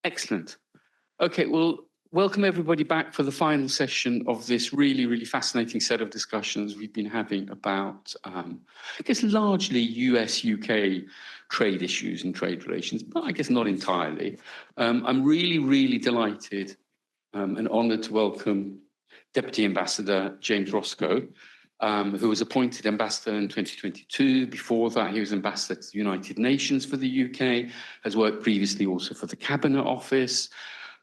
Excellent. Okay, well, welcome everybody back for the final session of this really, really fascinating set of discussions we've been having about, I guess, largely U.S.-U.K. trade issues and trade relations, but I guess not entirely. I'm really, really delighted and honoured to welcome Deputy Ambassador James Roscoe, who was appointed ambassador in 2022. Before that, he was ambassador to the United Nations for the UK, has worked previously also for the Cabinet Office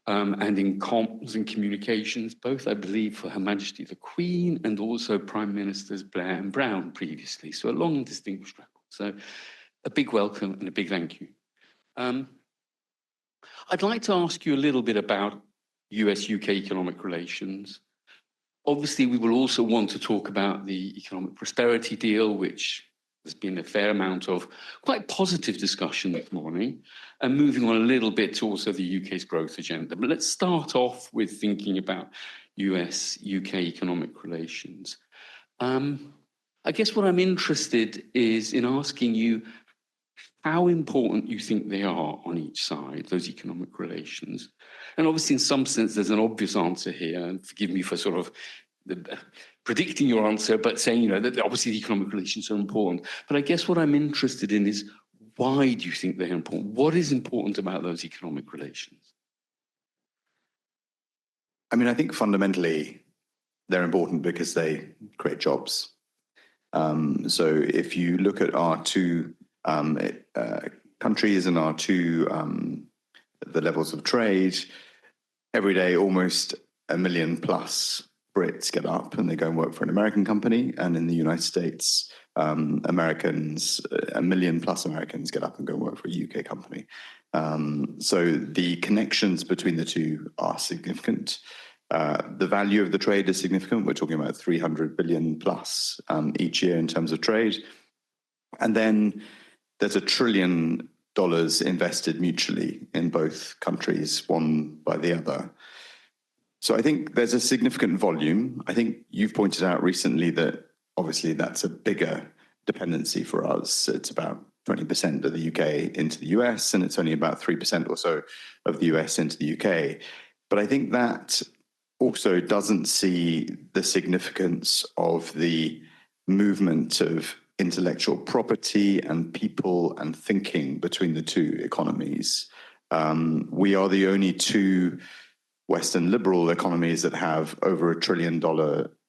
and in comms and communications, both, I believe, for Her Majesty the Queen and also Prime Ministers Blair and Brown previously. So a long and distinguished record. So a big welcome and a big thank you. I'd like to ask you a little bit about US-UK economic relations. Obviously, we will also want to talk about the economic prosperity deal, which there's been a fair amount of quite positive discussion this morning, and moving on a little bit to also the UK's growth agenda. But let's start off with thinking about US-UK economic relations. I guess what I'm interested is in asking you how important you think they are on each side, those economic relations. And obviously, in some sense, there's an obvious answer here, and forgive me for sort of predicting your answer, but saying, that obviously the economic relations are important. But I guess what I'm interested in is, why do you think they're important? What is important about those economic relations? I mean, I think fundamentally they're important because they create jobs. So if you look at our two countries and our two the levels of trade, every day almost 1 million plus Brits get up and they go and work for an American company, and in the United States, Americans, 1 million plus Americans get up and go and work for a UK company. So the connections between the two are significant. The value of the trade is significant. We're talking about 300 billion plus each year in terms of trade. And then there's $1 trillion invested mutually in both countries, one by the other. So I think there's a significant volume. I think you've pointed out recently that obviously that's a bigger dependency for us. It's about 20% of the UK into the US, and it's only about 3% or so of the US into the UK. But I think that also doesn't see the significance of the movement of intellectual property and people and thinking between the two economies. We are the only two Western liberal economies that have over $1 trillion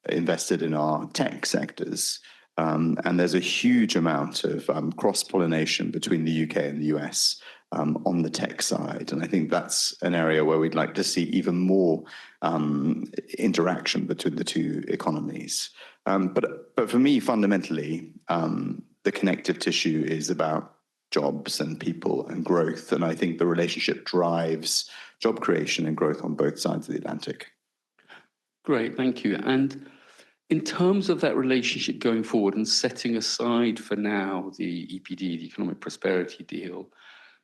invested in our tech sectors. And there's a huge amount of cross-pollination between the UK and the US on the tech side. And I think that's an area where we'd like to see even more interaction between the two economies. But for me, fundamentally, the connective tissue is about jobs and people and growth. And I think the relationship drives job creation and growth on both sides of the Atlantic. Great, thank you. And in terms of that relationship going forward and setting aside for now the EPD, the Economic Prosperity Deal,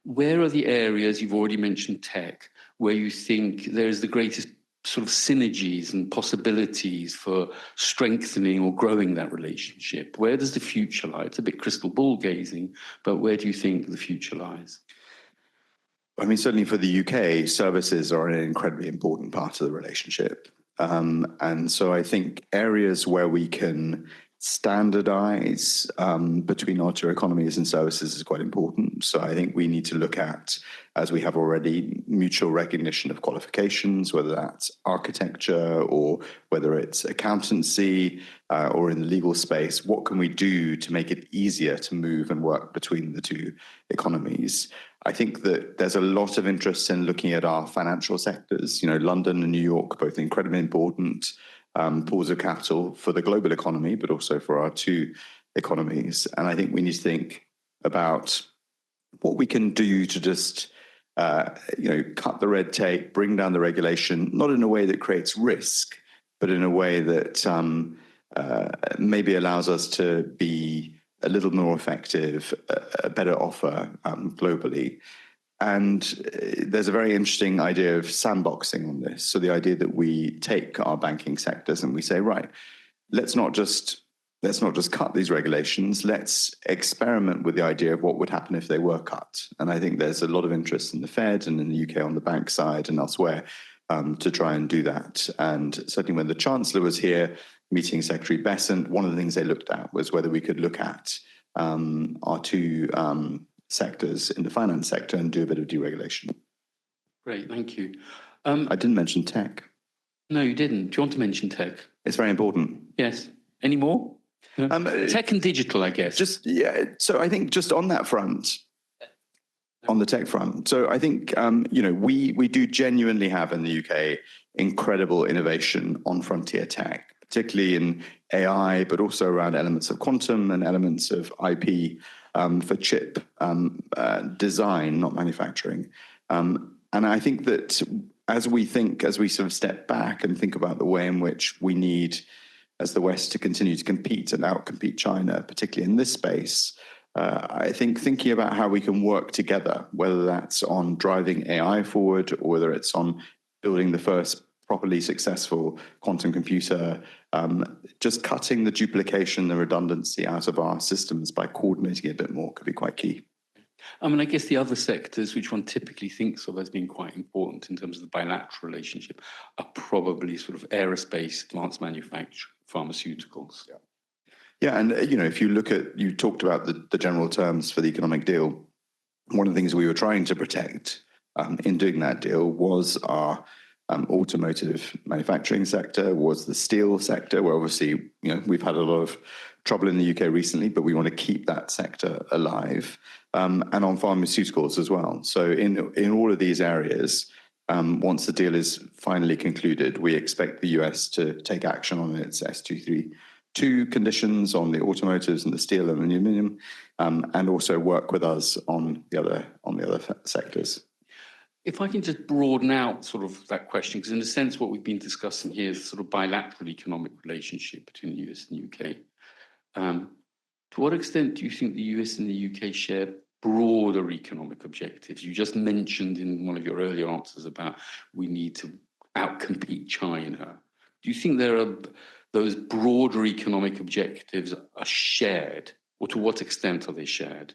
where are the areas, you've already mentioned tech, where you think there's the greatest sort of synergies and possibilities for strengthening or growing that relationship? Where does the future lie? It's a bit crystal ball gazing, but where do you think the future lies? I mean, certainly for the UK, services are an incredibly important part of the relationship. And so I think areas where we can standardize between our two economies and services is quite important. So I think we need to look at, as we have already, mutual recognition of qualifications, whether that's architecture or whether it's accountancy or in the legal space. What can we do to make it easier to move and work between the two economies? I think that there's a lot of interest in looking at our financial sectors. London and New York, both incredibly important pools of capital for the global economy, but also for our two economies. And I think we need to think about what we can do to just, cut the red tape, bring down the regulation, not in a way that creates risk, but in a way that maybe allows us to be a little more effective, a better offer globally. And there's a very interesting idea of sandboxing on this. So the idea that we take our banking sectors and we say, right, let's not just let's not just cut these regulations, let's experiment with the idea of what would happen if they were cut. And I think there's a lot of interest in the Fed and in the UK on the bank side and elsewhere to try and do that. And certainly when the Chancellor was here meeting Secretary Bessent, one of the things they looked at was whether we could look at our two sectors in the finance sector and do a bit of deregulation. Great, thank you. I didn't mention tech. No, you didn't. Do you want to mention tech? It's very important. Yes. Any more? Tech and digital, I guess. So I think just on that front, on the tech front. So I think, we do genuinely have in the UK incredible innovation on frontier tech, particularly in AI, but also around elements of quantum and elements of IP for chip design, not manufacturing. And I think that as we sort of step back and think about the way in which we need, as the West, to continue to compete and outcompete China, particularly in this space, I think thinking about how we can work together, whether that's on driving AI forward or whether it's on building the first properly successful quantum computer, just cutting the duplication, the redundancy out of our systems by coordinating it a bit more could be quite key. I mean, I guess the other sectors which one typically thinks of as being quite important in terms of the bilateral relationship are probably sort of aerospace, advanced manufacturing, pharmaceuticals. Yeah, and if you look at, you talked about the general terms for the economic deal. One of the things we were trying to protect in doing that deal was our automotive manufacturing sector, was the steel sector, where obviously we've had a lot of trouble in the UK recently, but we want to keep that sector alive, and on pharmaceuticals as well. So in all of these areas, once the deal is finally concluded, we expect the US to take action on its S232 conditions on the automotives and the steel and aluminium, and also work with us on the other sectors. If I can just broaden out sort of that question, because in a sense what we've been discussing here is sort of bilateral economic relationship between the US and the UK. To what extent do you think the US and the UK share broader economic objectives? You just mentioned in one of your earlier answers about we need to outcompete China. Do you think those broader economic objectives are shared, or to what extent are they shared?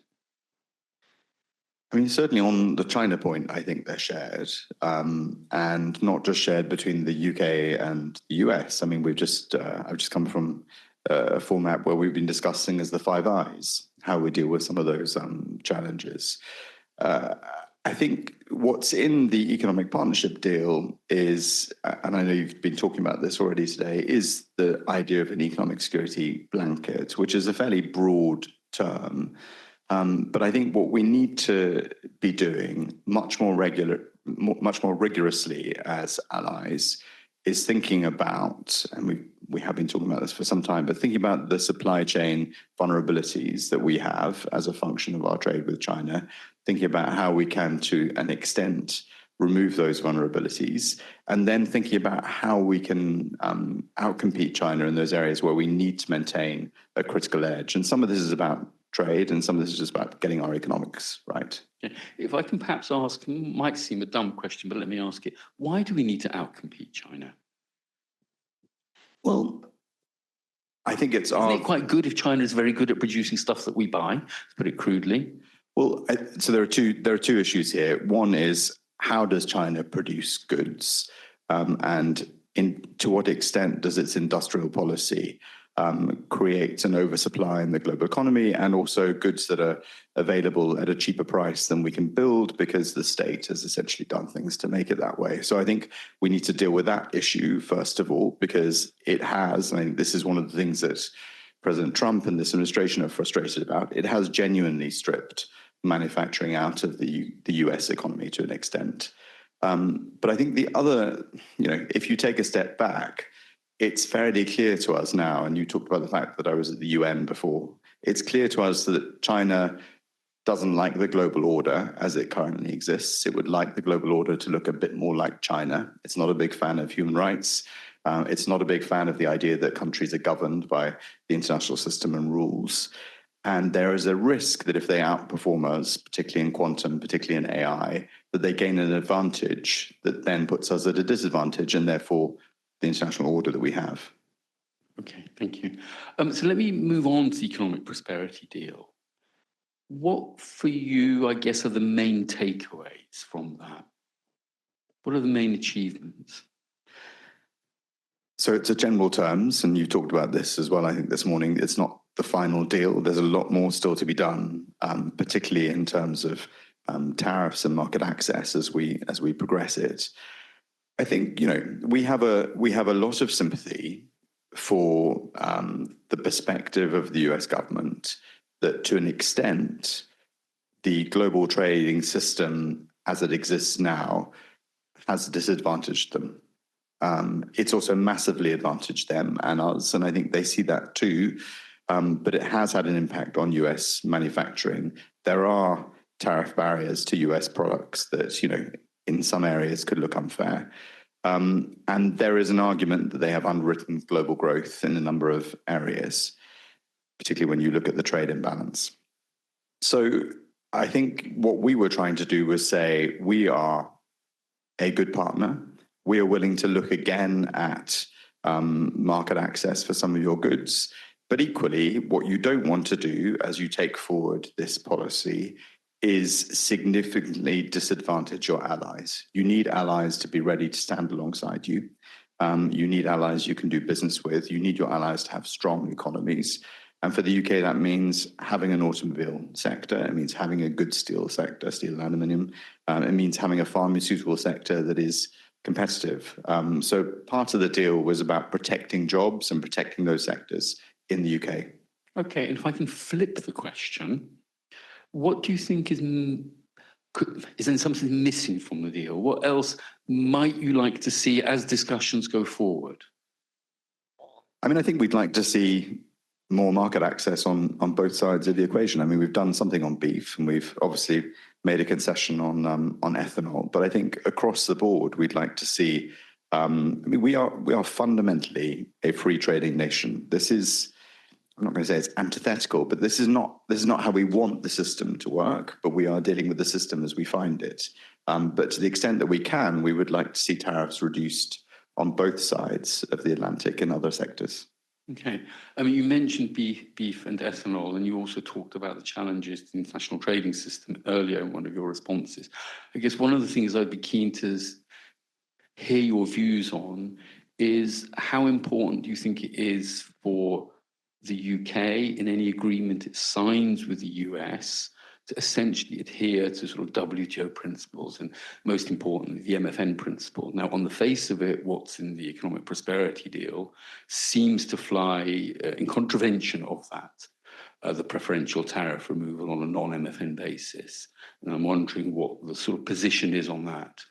I mean, certainly on the China point, I think they're shared, and not just shared between the UK and the US. I mean, I've just come from a format where we've been discussing as the Five Eyes, how we deal with some of those challenges. I think what's in the economic partnership deal is, and I know you've been talking about this already today, is the idea of an economic security blanket, which is a fairly broad term. But I think what we need to be doing much more rigorously as allies is thinking about, and we have been talking about this for some time, but thinking about the supply chain vulnerabilities that we have as a function of our trade with China, thinking about how we can, to an extent, remove those vulnerabilities, and then thinking about how we can outcompete China in those areas where we need to maintain a critical edge. And some of this is about trade, and some of this is just about getting our economics right. If I can perhaps ask, might seem a dumb question, but let me ask it. Why do we need to outcompete China? Well, I think it's Isn't it quite good if China is very good at producing stuff that we buy, to put it crudely? Well, so there are two issues here. One is, how does China produce goods, and to what extent does its industrial policy create an oversupply in the global economy, and also goods that are available at a cheaper price than we can build because the state has essentially done things to make it that way. So I think we need to deal with that issue first of all, because this is one of the things that President Trump and this administration are frustrated about. It has genuinely stripped manufacturing out of the US economy to an extent. But I think the other, if you take a step back, it's fairly clear to us now, and you talked about the fact that I was at the UN before, it's clear to us that China doesn't like the global order as it currently exists. It would like the global order to look a bit more like China. It's not a big fan of human rights. It's not a big fan of the idea that countries are governed by the international system and rules. And there is a risk that if they outperform us, particularly in quantum, particularly in AI, that they gain an advantage that then puts us at a disadvantage, and therefore the international order that we have. Okay, thank you. So let me move on to the economic prosperity deal. What, for you, I guess, are the main takeaways from that? What are the main achievements? So it's a general terms, and you talked about this as well, I think, this morning. It's not the final deal. There's a lot more still to be done, particularly in terms of tariffs and market access as we progress it. I think, we have a lot of sympathy for the perspective of the US government that, to an extent, the global trading system as it exists now has disadvantaged them. It's also massively advantaged them and us, and I think they see that too. But it has had an impact on US manufacturing. There are tariff barriers to US products that, in some areas could look unfair. And there is an argument that they have underwritten global growth in a number of areas, particularly when you look at the trade imbalance. So I think what we were trying to do was say, we are a good partner. We are willing to look again at market access for some of your goods. But equally, what you don't want to do as you take forward this policy is significantly disadvantage your allies. You need allies to be ready to stand alongside you. You need allies you can do business with. You need your allies to have strong economies. And for the UK, that means having an automobile sector. It means having a good steel sector, steel and aluminium. It means having a pharmaceutical sector that is competitive. So part of the deal was about protecting jobs and protecting those sectors in the UK. Okay, and if I can flip the question, what do you think is there something missing from the deal? What else might you like to see as discussions go forward? I mean, I think we'd like to see more market access on both sides of the equation. I mean, we've done something on beef, and we've obviously made a concession on ethanol. But I think across the board, we'd like to see. I mean, we are fundamentally a free trading nation. This is, I'm not going to say it's antithetical, but this is not how we want the system to work. But we are dealing with the system as we find it. But to the extent that we can, we would like to see tariffs reduced on both sides of the Atlantic in other sectors. Okay. I mean, you mentioned beef and ethanol, and you also talked about the challenges to the international trading system earlier in one of your responses. I guess one of the things I'd be keen to hear your views on is how important do you think it is for the UK in any agreement it signs with the US to essentially adhere to sort of WTO principles and, most importantly, the MFN principle. Now, on the face of it, what's in the economic prosperity deal seems to fly in contravention of that, the preferential tariff removal on a non-MFN basis. And I'm wondering what the sort of position is on that.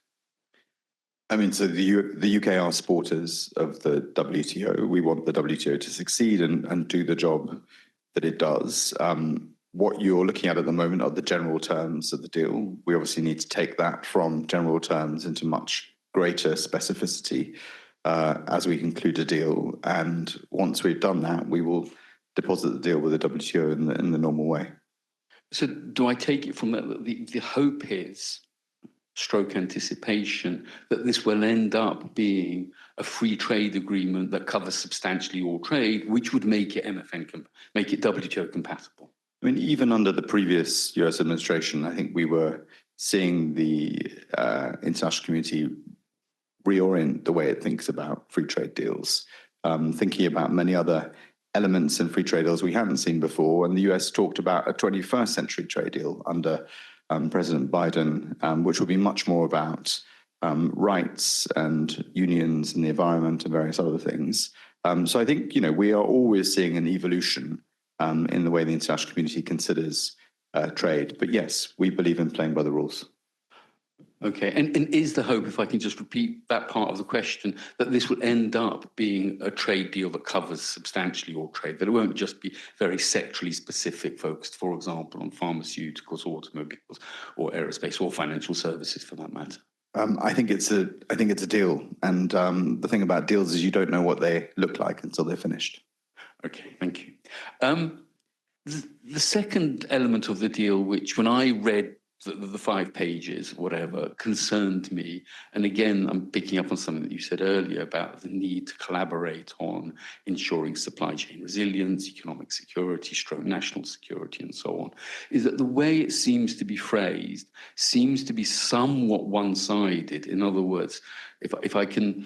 I mean, so the UK are supporters of the WTO. We want the WTO to succeed and do the job that it does. What you're looking at the moment are the general terms of the deal. We obviously need to take that from general terms into much greater specificity as we conclude a deal. And once we've done that, we will deposit the deal with the WTO in the normal way. So do I take it from that the hope is, stroke anticipation, that this will end up being a free trade agreement that covers substantially all trade, which would make it make it WTO compatible? I mean, even under the previous US administration, I think we were seeing the international community reorient the way it thinks about free trade deals, thinking about many other elements in free trade deals we hadn't seen before. And the US talked about a 21st century trade deal under President Biden, which will be much more about rights and unions and the environment and various other things. So I think, we are always seeing an evolution in the way the international community considers trade. But yes, we believe in playing by the rules. Okay, and is the hope, if I can just repeat that part of the question, that this will end up being a trade deal that covers substantially all trade, that it won't just be very sectorally specific, focused, for example, on pharmaceuticals, automobiles, or aerospace, or financial services for that matter? I think it's a deal. And the thing about deals is you don't know what they look like until they're finished. Okay, thank you. The second element of the deal, which when I read the 5 pages, whatever, concerned me. And again, I'm picking up on something that you said earlier about the need to collaborate on ensuring supply chain resilience, economic security, national security, and so on, is that the way it seems to be phrased seems to be somewhat one-sided. In other words, if I can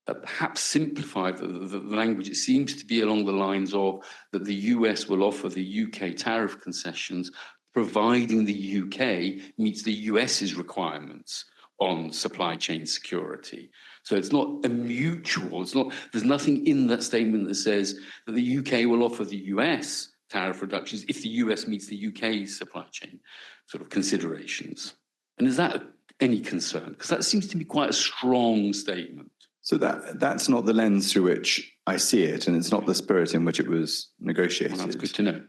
perhaps simplify the language, it seems to be along the lines of that the US will offer the UK tariff concessions providing the UK meets the US's requirements on supply chain security. So it's not a mutual, there's nothing in that statement that says that the UK will offer the US tariff reductions if the US meets the UK's supply chain sort of considerations. And is that any concern? Because that seems to be quite a strong statement. So that's not the lens through which I see it, and it's not the spirit in which it was negotiated. Well, that's good to know.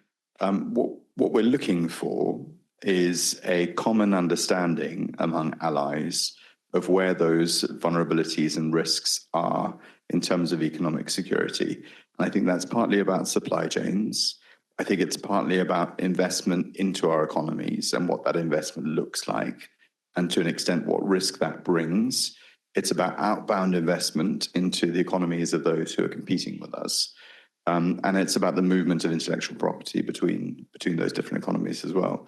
What we're looking for is a common understanding among allies of where those vulnerabilities and risks are in terms of economic security. And I think that's partly about supply chains. I think it's partly about investment into our economies and what that investment looks like, and to an extent what risk that brings. It's about outbound investment into the economies of those who are competing with us. And it's about the movement of intellectual property between those different economies as well.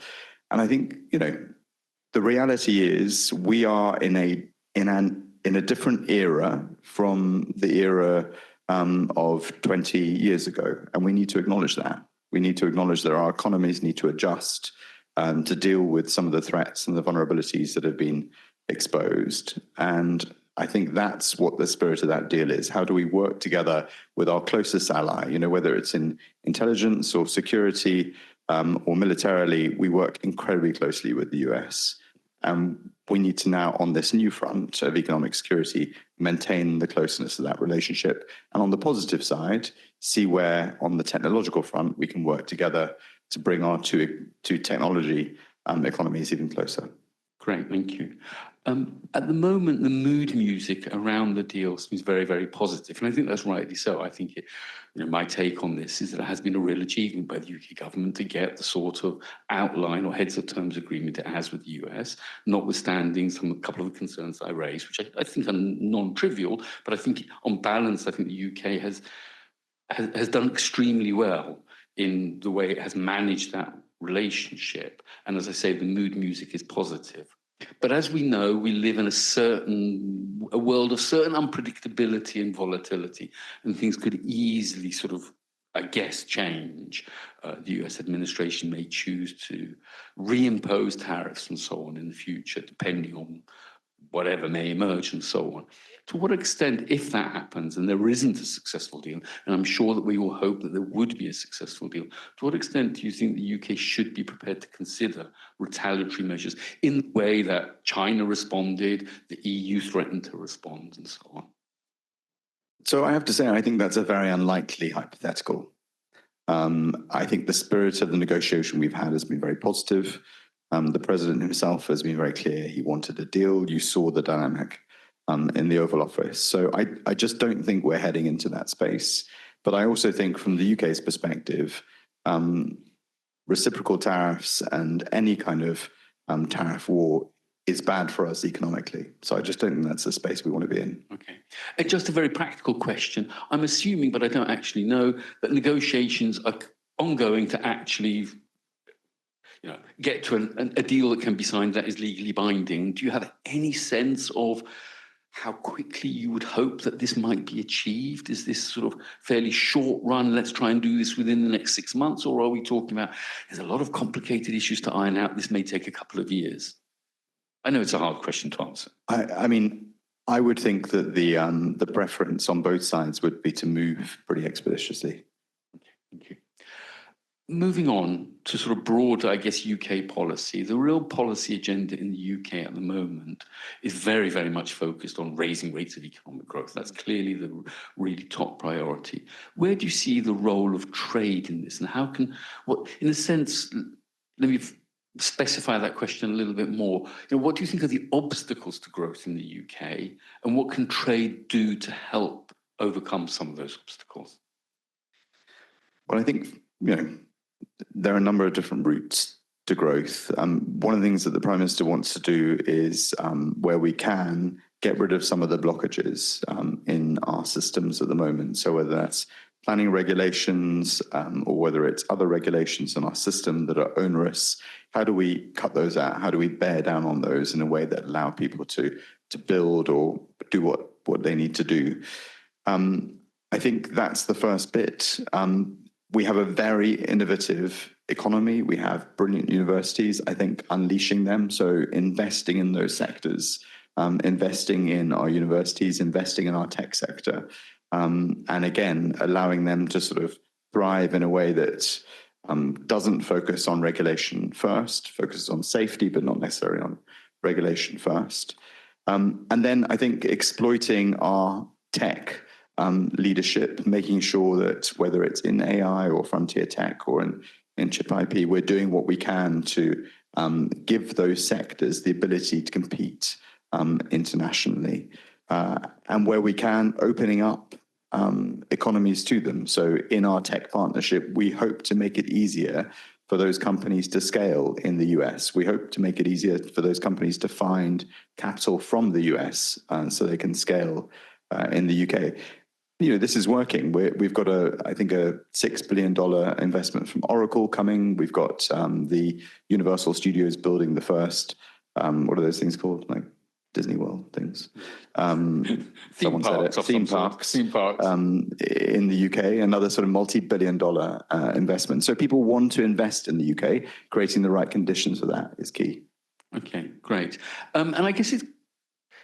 And I think, the reality is we are in a different era from the era of 20 years ago, and we need to acknowledge that. We need to acknowledge that our economies need to adjust to deal with some of the threats and the vulnerabilities that have been exposed. And I think that's what the spirit of that deal is. How do we work together with our closest ally? Whether it's in intelligence or security or militarily, we work incredibly closely with the US. And we need to now, on this new front of economic security, maintain the closeness of that relationship. And on the positive side, see where on the technological front we can work together to bring our two technology economies even closer. Great, thank you. At the moment, the mood music around the deal seems very, very positive, and I think that's rightly so. I think my take on this is that it has been a real achievement by the UK government to get the sort of outline or heads of terms agreement it has with the US, notwithstanding a couple of the concerns I raised, which I think are non-trivial, but I think on balance, I think the UK has done extremely well in the way it has managed that relationship. And as I say, the mood music is positive. But as we know, we live in a world of certain unpredictability and volatility, and things could easily sort of, I guess, change. The US administration may choose to reimpose tariffs and so on in the future, depending on whatever may emerge and so on. To what extent, if that happens and there isn't a successful deal, and I'm sure that we all hope that there would be a successful deal, to what extent do you think the UK should be prepared to consider retaliatory measures in the way that China responded, the EU threatened to respond, and so on? So I have to say, I think that's a very unlikely hypothetical. I think the spirit of the negotiation we've had has been very positive. The president himself has been very clear he wanted a deal. You saw the dynamic in the Oval Office. So I just don't think we're heading into that space. But I also think from the UK's perspective, reciprocal tariffs and any kind of tariff war is bad for us economically. So I just don't think that's the space we want to be in. Okay. And just a very practical question. I'm assuming, but I don't actually know, that negotiations are ongoing to actually get to a deal that can be signed that is legally binding. Do you have any sense of how quickly you would hope that this might be achieved? Is this sort of fairly short run, let's try and do this within the next 6 months? Or are we talking about, there's a lot of complicated issues to iron out, this may take a couple of years? I know it's a hard question to answer. I mean, I would think that the preference on both sides would be to move pretty expeditiously. Okay, thank you. Moving on to sort of broader, I guess, UK policy, the real policy agenda in the UK at the moment is very, very much focused on raising rates of economic growth. That's clearly the really top priority. Where do you see the role of trade in this? And how can, in a sense, let me specify that question a little bit more. What do you think are the obstacles to growth in the UK? And what can trade do to help overcome some of those obstacles? Well, I think, there are a number of different routes to growth. One of the things that the Prime Minister wants to do is, where we can, get rid of some of the blockages in our systems at the moment. So whether that's planning regulations or whether it's other regulations in our system that are onerous, how do we cut those out? How do we bear down on those in a way that allow people to build or do what they need to do? I think that's the first bit. We have a very innovative economy. We have brilliant universities. I think unleashing them, so investing in those sectors, investing in our universities, investing in our tech sector, and again, allowing them to sort of thrive in a way that doesn't focus on regulation first, focuses on safety, but not necessarily on regulation first. And then I think exploiting our tech leadership, making sure that whether it's in AI or frontier tech or in chip IP, we're doing what we can to give those sectors the ability to compete internationally, and where we can, opening up economies to them. So in our tech partnership, we hope to make it easier for those companies to scale in the US. We hope to make it easier for those companies to find capital from the US so they can scale in the UK. You know, this is working. We've got I think a $6 billion investment from Oracle coming. We've got the Universal Studios building the first, what are those things called? Like Disney World things. Someone said it. Theme parks. In the UK, another sort of multi-billion-dollar investment. So people want to invest in the UK. Creating the right conditions for that is key. Okay, great. And I guess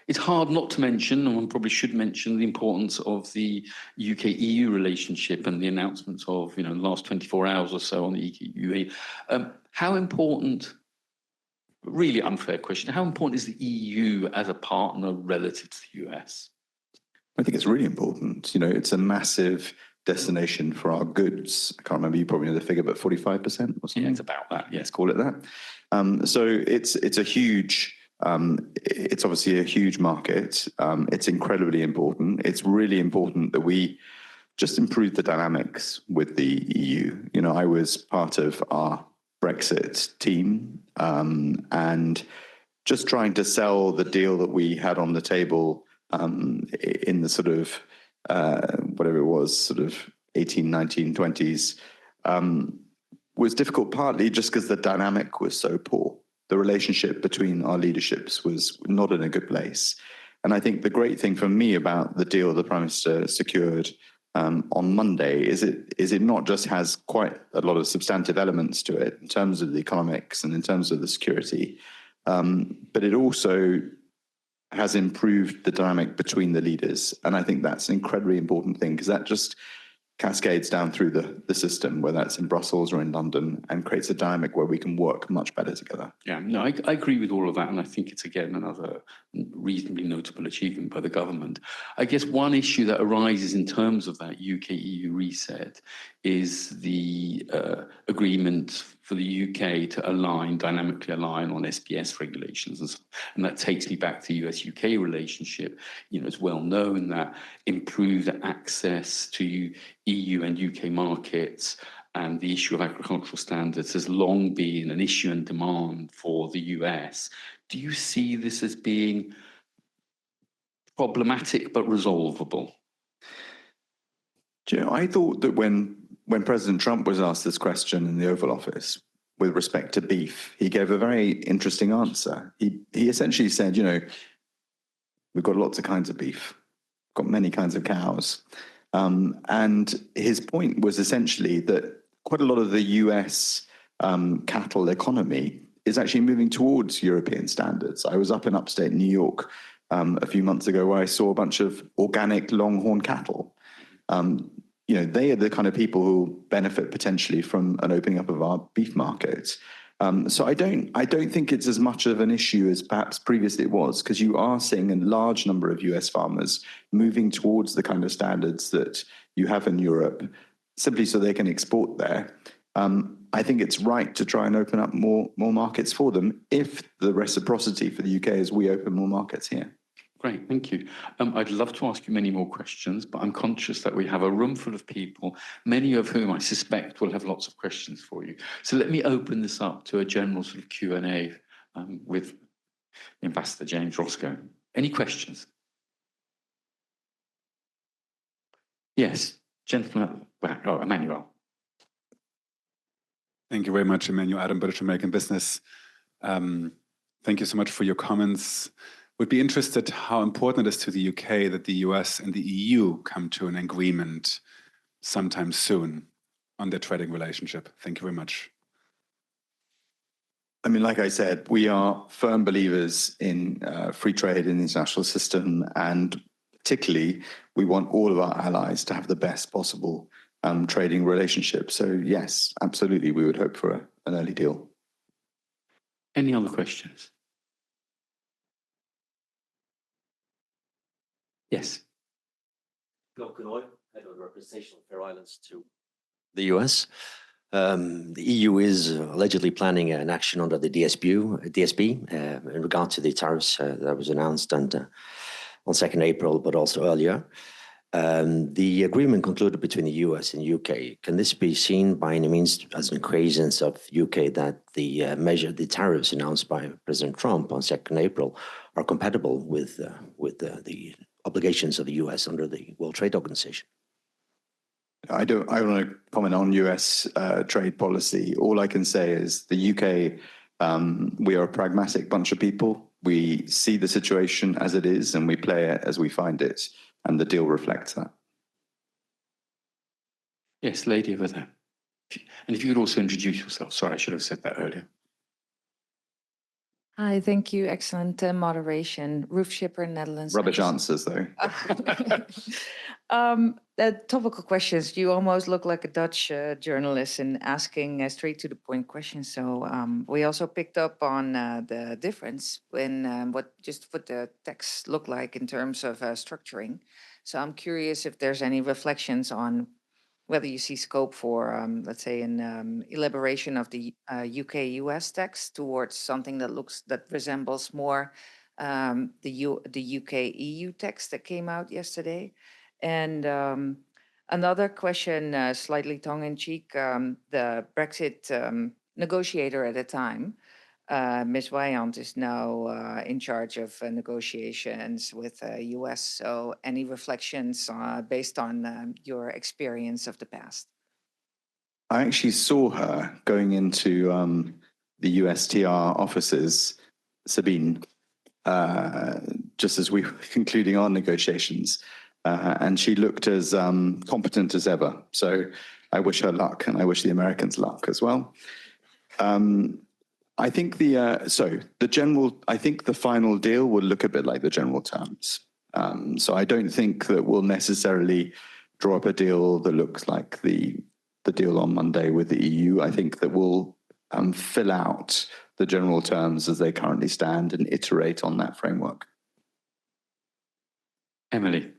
it's hard not to mention, and one probably should mention, the importance of the UK-EU relationship and the announcements of, the last 24 hours or so on the EU. How important, really unfair question, how important is the EU as a partner relative to the US? I think it's really important. It's a massive destination for our goods. I can't remember, you probably know the figure, but 45% or something? Yeah, it's about that. Yes, call it that. So it's a huge... it's obviously a huge market. It's incredibly important. It's really important that we just improve the dynamics with the EU. I was part of our Brexit team, and just trying to sell the deal that we had on the table in the sort of, whatever it was, sort of 18, 19, 20s, was difficult, partly just because the dynamic was so poor. The relationship between our leaderships was not in a good place. And I think the great thing for me about the deal the Prime Minister secured on Monday is it not just has quite a lot of substantive elements to it in terms of the economics and in terms of the security, but it also has improved the dynamic between the leaders. And I think that's an incredibly important thing, because that just cascades down through the system, whether that's in Brussels or in London, and creates a dynamic where we can work much better together. Yeah, no, I agree with all of that. And I think it's, again, another reasonably notable achievement by the government. I guess one issue that arises in terms of that UK-EU reset is the agreement for the UK to dynamically align on SPS regulations. And that takes me back to the U.S.-UK relationship. It's well known that improved access to EU and UK markets and the issue of agricultural standards has long been an issue and demand for the US. Do you see this as being problematic but resolvable? I thought that when President Trump was asked this question in the Oval Office with respect to beef, he gave a very interesting answer. He essentially said, we've got lots of kinds of beef, got many kinds of cows. And his point was essentially that quite a lot of the US cattle economy is actually moving towards European standards. I was up in upstate New York a few months ago where I saw a bunch of organic longhorn cattle. They are the kind of people who benefit potentially from an opening up of our beef market. So I don't think it's as much of an issue as perhaps previously it was, because you are seeing a large number of US farmers moving towards the kind of standards that you have in Europe, simply so they can export there. I think it's right to try and open up more markets for them if the reciprocity for the UK is we open more markets here. Great, thank you. I'd love to ask you many more questions, but I'm conscious that we have a room full of people, many of whom I suspect will have lots of questions for you. So let me open this up to a general sort of Q&A with Ambassador James Roscoe. Any questions? Yes, gentleman. Oh, Emmanuel. Thank you very much, Emmanuel Adam, British American Business. Thank you so much for your comments. Would be interested how important it is to the UK that the US and the EU come to an agreement sometime soon on their trading relationship. Thank you very much. I mean, like I said, we are firm believers in free trade in the international system, and particularly we want all of our allies to have the best possible trading relationship. So yes, absolutely, we would hope for an early deal. Any other questions? Yes. Roscoe, head of representation of Faroe Islands to the US. The EU is allegedly planning an action under the DSB in regard to the tariffs that was announced on 2nd April, but also earlier. The agreement concluded between the US and UK. Can this be seen by any means as an acquiescence of UK that the tariffs announced by President Trump on 2nd April are compatible with the obligations of the US under the World Trade Organization? I want to comment on US trade policy. All I can say is the UK, we are a pragmatic bunch of people. We see the situation as it is and we play it as we find it. And the deal reflects that. Yes, lady over there. And if you could also introduce yourself. Sorry, I should have said that earlier. Hi, thank you. Excellent moderation. Roof Shipper, Netherlands. Rubbish answers, though. Topical questions. You almost look like a Dutch journalist in asking straight to the point questions. So we also picked up on the difference in what the text look like in terms of structuring. So I'm curious if there's any reflections on whether you see scope for, let's say, an elaboration of the UK-US text towards something that resembles more the UK-EU text that came out yesterday. And another question, slightly tongue-in-cheek, the Brexit negotiator at the time, Ms. Wyand, is now in charge of negotiations with US. So any reflections based on your experience of the past? I actually saw her going into the USTR offices, Sabine, just as we were concluding our negotiations. And she looked as competent as ever. So I wish her luck, and I wish the Americans luck as well. I think the final deal will look a bit like the general terms. So I don't think that we'll necessarily draw up a deal that looks like the deal on Monday with the EU. I think that we'll fill out the general terms as they currently stand and iterate on that framework. Emily.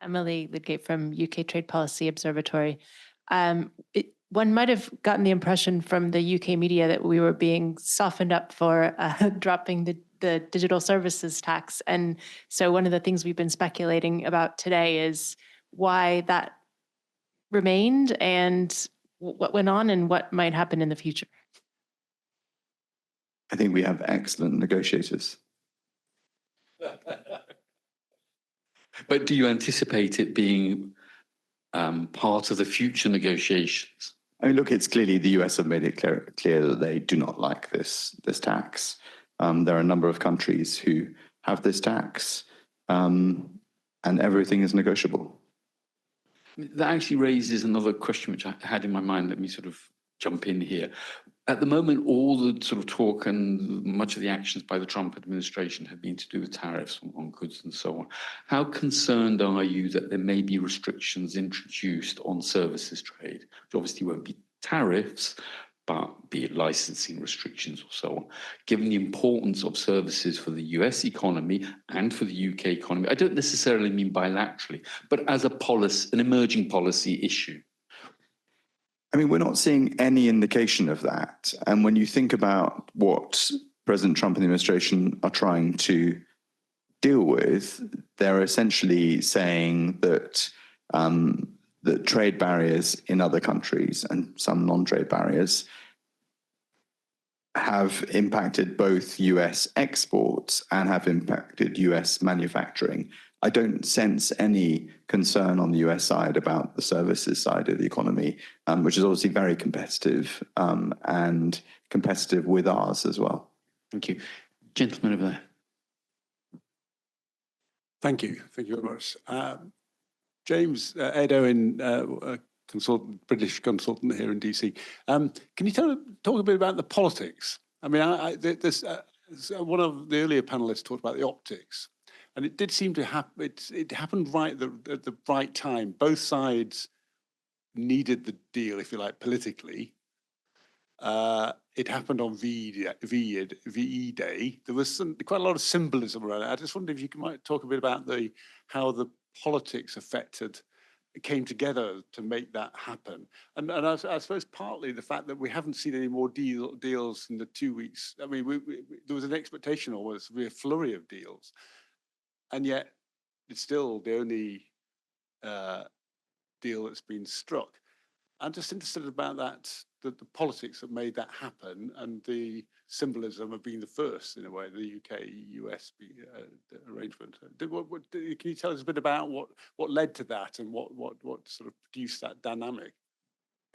Emily Lydgate from UK Trade Policy Observatory. One might have gotten the impression from the UK media that we were being softened up for dropping the digital services tax. And so one of the things we've been speculating about today is why that remained and what went on and what might happen in the future. I think we have excellent negotiators. But do you anticipate it being part of the future negotiations? I mean, look, it's clearly the US have made it clear that they do not like this tax. There are a number of countries who have this tax, and everything is negotiable. That actually raises another question which I had in my mind. Let me sort of jump in here. At the moment, all the sort of talk and much of the actions by the Trump administration have been to do with tariffs on goods and so on. How concerned are you that there may be restrictions introduced on services trade, which obviously won't be tariffs, but be it licensing restrictions or so on, given the importance of services for the US economy and for the UK economy? I don't necessarily mean bilaterally, but as an emerging policy issue. I mean, we're not seeing any indication of that. And when you think about what President Trump and the administration are trying to deal with, they're essentially saying that that trade barriers in other countries and some non-trade barriers have impacted both US exports and have impacted US manufacturing. I don't sense any concern on the US side about the services side of the economy, which is obviously very competitive and competitive with ours as well. Thank you. Gentleman over there. Thank you. Thank you very much. James Ed Owen, a consultant, British consultant here in DC. Can you talk a bit about the politics? I mean, one of the earlier panelists talked about the optics, and it did seem to happen. It happened right at the right time. Both sides needed the deal, if you like, politically. It happened on VE Day. There was quite a lot of symbolism around it. I just wondered if you might talk a bit about how the politics came together to make that happen. And I suppose partly the fact that we haven't seen any more deals in the 2 weeks. I mean, there was an expectation almost to be a flurry of deals. And yet it's still the only deal that's been struck. I'm just interested about that, the politics that made that happen and the symbolism of being the first, in a way, the UK-US arrangement. Can you tell us a bit about what led to that and what sort of produced that dynamic?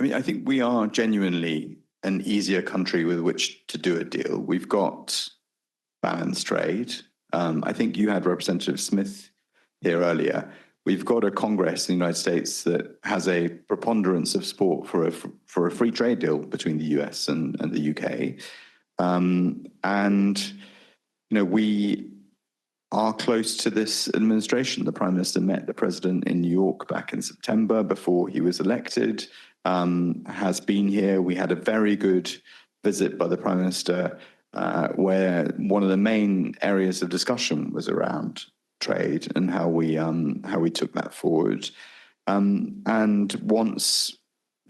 I mean, I think we are genuinely an easier country with which to do a deal. We've got balanced trade. I think you had Representative Smith here earlier. We've got a Congress in the United States that has a preponderance of support for a free trade deal between the US and the UK. And, you know, we are close to this administration. The Prime Minister met the President in New York back in September before he was elected, has been here. We had a very good visit by the Prime Minister where one of the main areas of discussion was around trade and how we took that forward. And once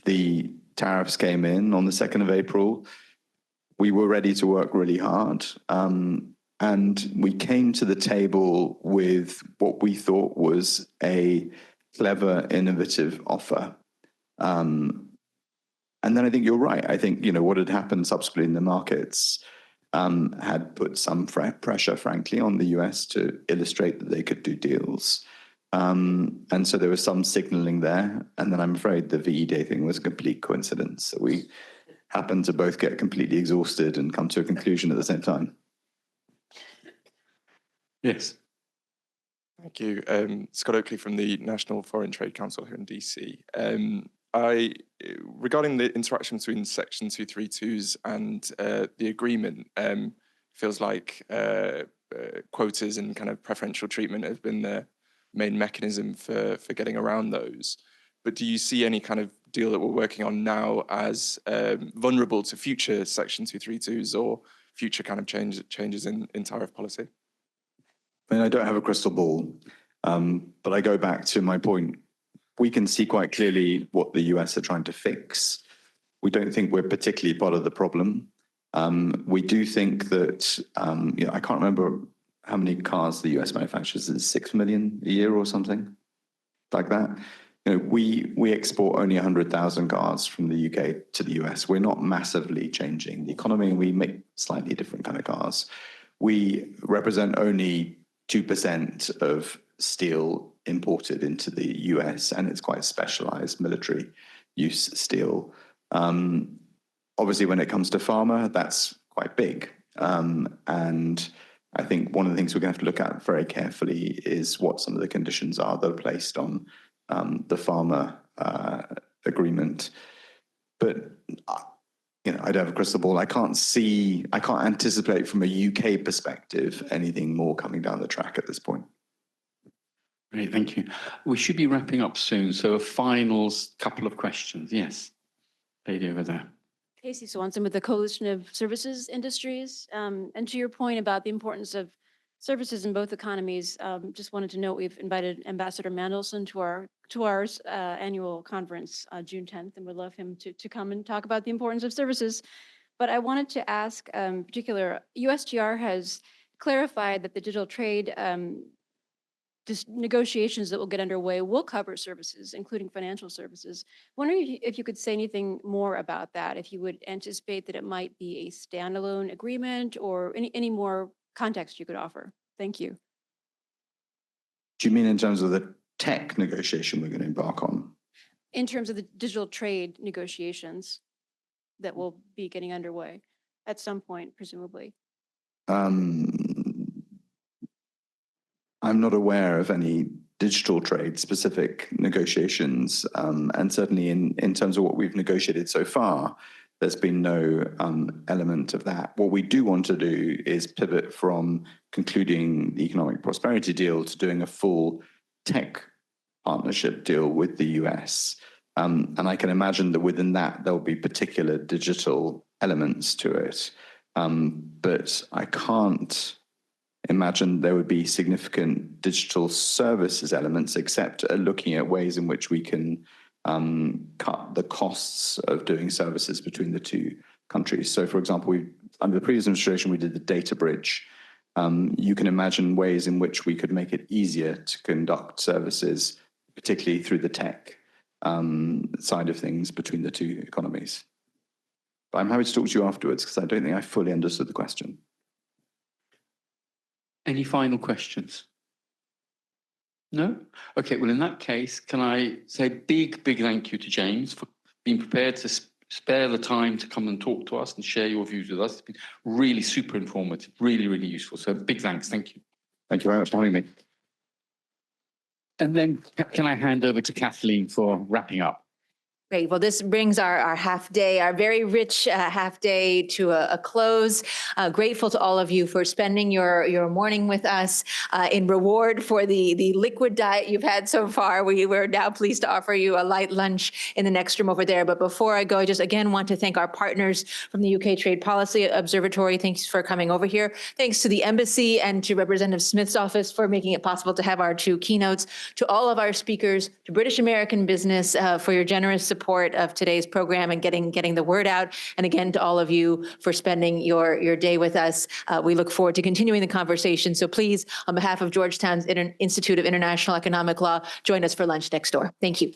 the tariffs came in on the 2nd of April, we were ready to work really hard. And we came to the table with what we thought was a clever, innovative offer. And then I think you're right. I think, you know, what had happened subsequently in the markets had put some pressure, frankly, on the US to illustrate that they could do deals. And so there was some signaling there. And then I'm afraid the VE Day thing was a complete coincidence that we happened to both get completely exhausted and come to a conclusion at the same time. Yes. Thank you. Scott Oakley from the National Foreign Trade Council here in DC. Regarding the interaction between Section 232s and the agreement, feels like quotas and kind of preferential treatment have been the main mechanism for getting around those. But do you see any kind of deal that we're working on now as vulnerable to future Section 232s or future kind of changes in tariff policy? I mean, I don't have a crystal ball, but I go back to my point. We can see quite clearly what the US are trying to fix. We don't think we're particularly part of the problem. We do think that, you know, I can't remember how many cars the US manufactures. Is it 6 million a year or something like that? You know, we export only 100,000 cars from the UK to the US. We're not massively changing the economy. We make slightly different kind of cars. We represent only 2% of steel imported into the US, and it's quite specialized military use steel. Obviously, when it comes to pharma, that's quite big. And I think one of the things we're going to have to look at very carefully is what some of the conditions are that are placed on the pharma agreement. But you know, I don't have a crystal ball. I can't anticipate from a UK perspective anything more coming down the track at this point. Great, thank you. We should be wrapping up soon. So a final couple of questions. Yes, lady over there. Casey Swanson with the Coalition of Services Industries. And to your point about the importance of services in both economies. Just wanted to note we've invited Ambassador Mandelson to our annual conference, June 10th, and would love him to come and talk about the importance of services. But I wanted to ask, in particular, USTR has clarified that the digital trade negotiations that will get underway will cover services, including financial services. Wondering if you could say anything more about that, if you would anticipate that it might be a standalone agreement or any more context you could offer. Thank you. Do you mean in terms of the tech negotiation we're going to embark on? In terms of the digital trade negotiations that will be getting underway at some point, presumably. I'm not aware of any digital trade specific negotiations. And certainly in terms of what we've negotiated so far, there's been no element of that. What we do want to do is pivot from concluding the economic prosperity deal to doing a full tech partnership deal with the US. And I can imagine that within that, there'll be particular digital elements to it. But I can't imagine there would be significant digital services elements, except looking at ways in which we can cut the costs of doing services between the two countries. So, for example, under the previous administration, we did the data bridge. You can imagine ways in which we could make it easier to conduct services, particularly through the tech side of things between the two economies. But I'm happy to talk to you afterwards because I don't think I fully understood the question. Any final questions? No? Okay, well, in that case, can I say a big thank you to James for being prepared to spare the time to come and talk to us and share your views with us. It's been really super informative, really, really useful. So big thanks. Thank you. Thank you very much for having me. And then can I hand over to Kathleen for wrapping up? Great. Well, this brings our half day, our very rich half day to a close. Grateful to all of you for spending your morning with us. In reward for the liquid diet you've had so far, we're now pleased to offer you a light lunch in the next room over there. But before I go, I just again want to thank our partners from the UK Trade Policy Observatory. Thanks for coming over here. Thanks to the Embassy and to Representative Smith's office for making it possible to have our two keynotes. To all of our speakers, to British American Business for your generous support of today's program and getting the word out. And again, to all of you for spending your day with us. We look forward to continuing the conversation. So please, on behalf of Georgetown's Institute of International Economic Law, join us for lunch next door. Thank you.